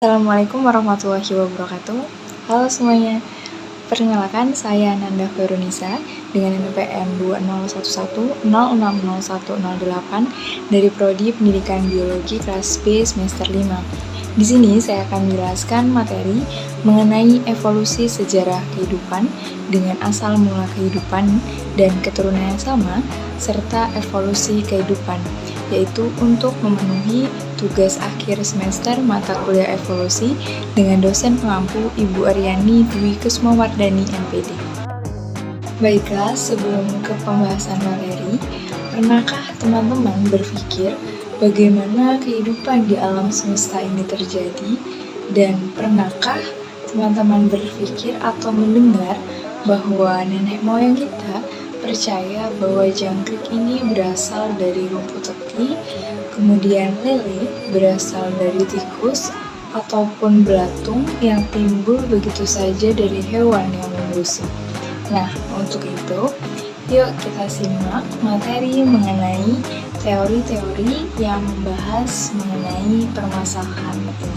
Assalamualaikum warahmatullahi wabarakatuh. Halo semuanya, perkenalkan saya Nanda Verunisa dengan NPM 201106601008 dari Prodi Pendidikan Biologi kelas B semester 5. Di sini saya akan menjelaskan materi mengenai evolusi sejarah kehidupan dengan asal mula kehidupan dan keturunan yang sama, serta evolusi kehidupan, yaitu untuk memenuhi tugas akhir semester mata kuliah evolusi dengan dosen pengampu Ibu Aryani Dwi Kusmawardani MPD. Baiklah, sebelum ke pembahasan materi, pernahkah teman-teman berpikir bagaimana kehidupan di alam semesta ini terjadi? Dan pernahkah teman-teman berpikir atau mendengar bahwa nenek moyang kita percaya bahwa jangkrik ini berasal dari rumput teki, kemudian lele berasal dari tikus, ataupun belatung yang timbul begitu saja dari hewan yang membusuk. Nah, untuk itu, yuk kita simak materi mengenai teori-teori yang membahas mengenai permasalahan ini.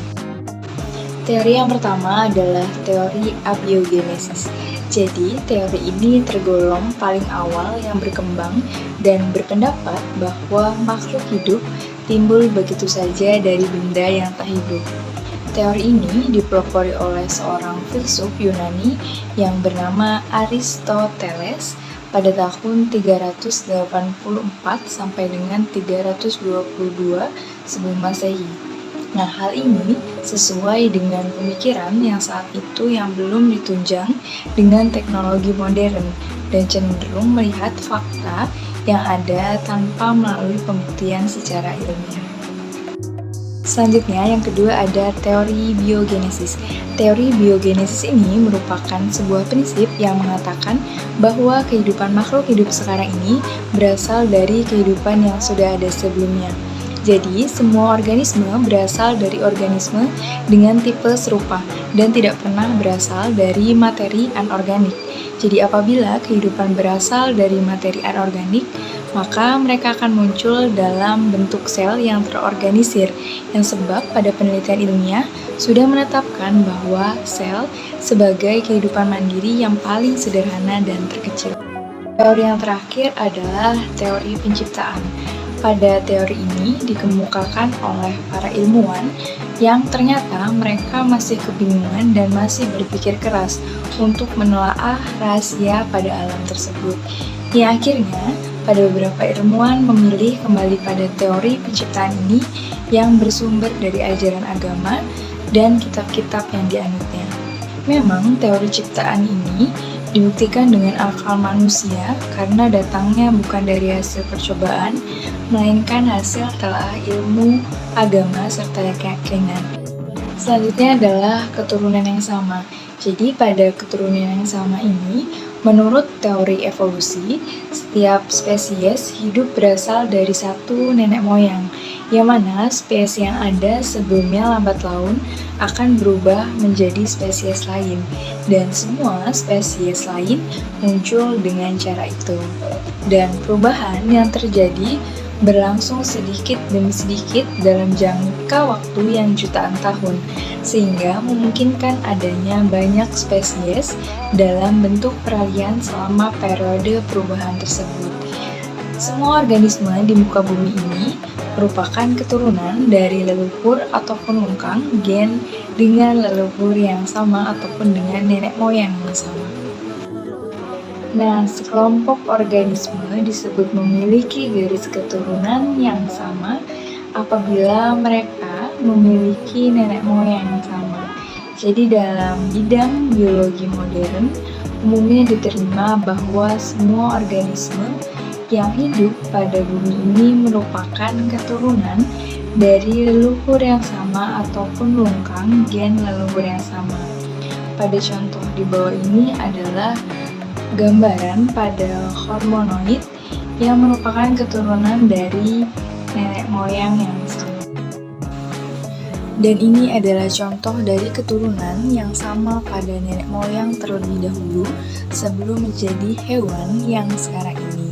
Teori yang pertama adalah teori abiogenesis. Jadi, teori ini tergolong paling awal yang berkembang dan berpendapat bahwa makhluk hidup timbul begitu saja dari benda yang tak hidup. Teori ini dipelopori oleh seorang filsuf Yunani yang bernama Aristoteles pada tahun 384 sampai dengan 322 sebelum Masehi. Nah, hal ini sesuai dengan pemikiran yang saat itu yang belum ditunjang dengan teknologi modern dan cenderung melihat fakta yang ada tanpa melalui pembuktian secara ilmiah. Selanjutnya, yang kedua ada teori biogenesis. Teori biogenesis ini merupakan sebuah prinsip yang mengatakan bahwa kehidupan makhluk hidup sekarang ini berasal dari kehidupan yang sudah ada sebelumnya. Jadi, semua organisme berasal dari organisme dengan tipe serupa dan tidak pernah berasal dari materi anorganik. Jadi, apabila kehidupan berasal dari materi anorganik, maka mereka akan muncul dalam bentuk sel yang terorganisir, yang sebab pada penelitian ilmiah sudah menetapkan bahwa sel sebagai kehidupan mandiri yang paling sederhana dan terkecil. Teori yang terakhir adalah teori penciptaan. Pada teori ini dikemukakan oleh para ilmuwan yang ternyata mereka masih kebingungan dan masih berpikir keras untuk menelaah rahasia pada alam tersebut. Yang akhirnya, pada beberapa ilmuwan memilih kembali pada teori penciptaan ini yang bersumber dari ajaran agama dan kitab-kitab yang dianutnya. Memang teori ciptaan ini dibuktikan dengan akal manusia karena datangnya bukan dari hasil percobaan, melainkan hasil telaah ilmu, agama, serta keyakinan. Selanjutnya adalah keturunan yang sama. Jadi pada keturunan yang sama ini, menurut teori evolusi, setiap spesies hidup berasal dari satu nenek moyang, yang mana spesies yang ada sebelumnya lambat laun akan berubah menjadi spesies lain, dan semua spesies lain muncul dengan cara itu. Dan perubahan yang terjadi berlangsung sedikit demi sedikit dalam jangka waktu yang jutaan tahun, sehingga memungkinkan adanya banyak spesies dalam bentuk peralihan selama periode perubahan tersebut. Semua organisme di muka bumi ini merupakan keturunan dari leluhur ataupun lungkang gen dengan leluhur yang sama ataupun dengan nenek moyang yang sama. Nah, sekelompok organisme disebut memiliki garis keturunan yang sama apabila mereka memiliki nenek moyang yang sama. Jadi dalam bidang biologi modern, umumnya diterima bahwa semua organisme yang hidup pada bumi ini merupakan keturunan dari leluhur yang sama ataupun lungkang gen leluhur yang sama. Pada contoh di bawah ini adalah gambaran pada hormonoid yang merupakan keturunan dari nenek moyang yang sama. Dan ini adalah contoh dari keturunan yang sama pada nenek moyang terlebih dahulu sebelum menjadi hewan yang sekarang ini,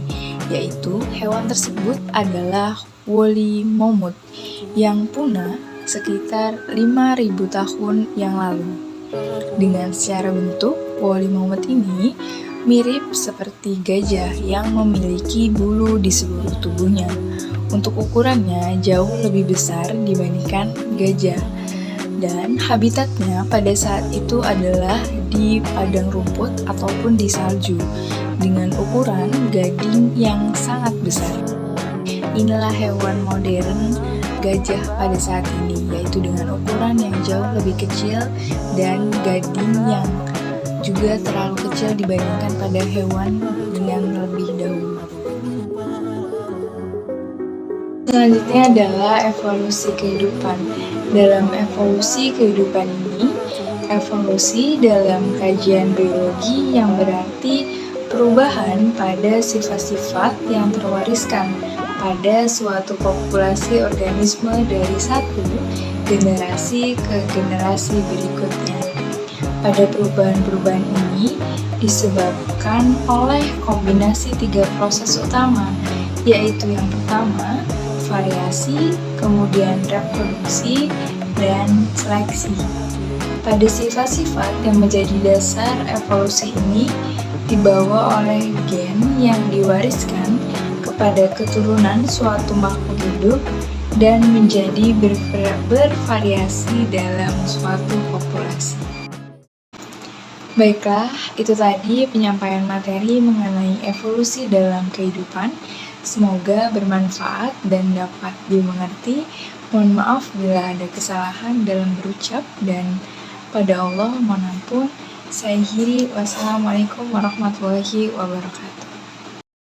yaitu hewan tersebut adalah woolly mammoth yang punah sekitar 5.000 tahun yang lalu. Dengan secara bentuk, woli maumut ini mirip seperti gajah yang memiliki bulu di seluruh tubuhnya. Untuk ukurannya jauh lebih besar dibandingkan gajah. Dan habitatnya pada saat itu adalah di padang rumput ataupun di salju dengan ukuran gading yang sangat besar. Inilah hewan modern gajah pada saat ini, yaitu dengan ukuran yang jauh lebih kecil dan gading yang juga terlalu kecil dibandingkan pada hewan yang lebih dahulu. Selanjutnya adalah evolusi kehidupan. Dalam evolusi kehidupan ini, evolusi dalam kajian biologi yang berarti perubahan pada sifat-sifat yang terwariskan pada suatu populasi organisme dari satu generasi ke generasi berikutnya. Pada perubahan-perubahan ini disebabkan oleh kombinasi 3 proses utama, yaitu yang pertama, variasi, kemudian reproduksi, dan seleksi. Pada sifat-sifat yang menjadi dasar evolusi ini dibawa oleh gen yang diwariskan kepada keturunan suatu makhluk hidup dan menjadi bervariasi dalam suatu populasi. Baiklah, itu tadi penyampaian materi mengenai evolusi dalam kehidupan. Semoga bermanfaat dan dapat dimengerti. Mohon maaf bila ada kesalahan dalam berucap, dan pada Allah mohon ampun. Saya akhiri, wassalamualaikum warahmatullahi wabarakatuh.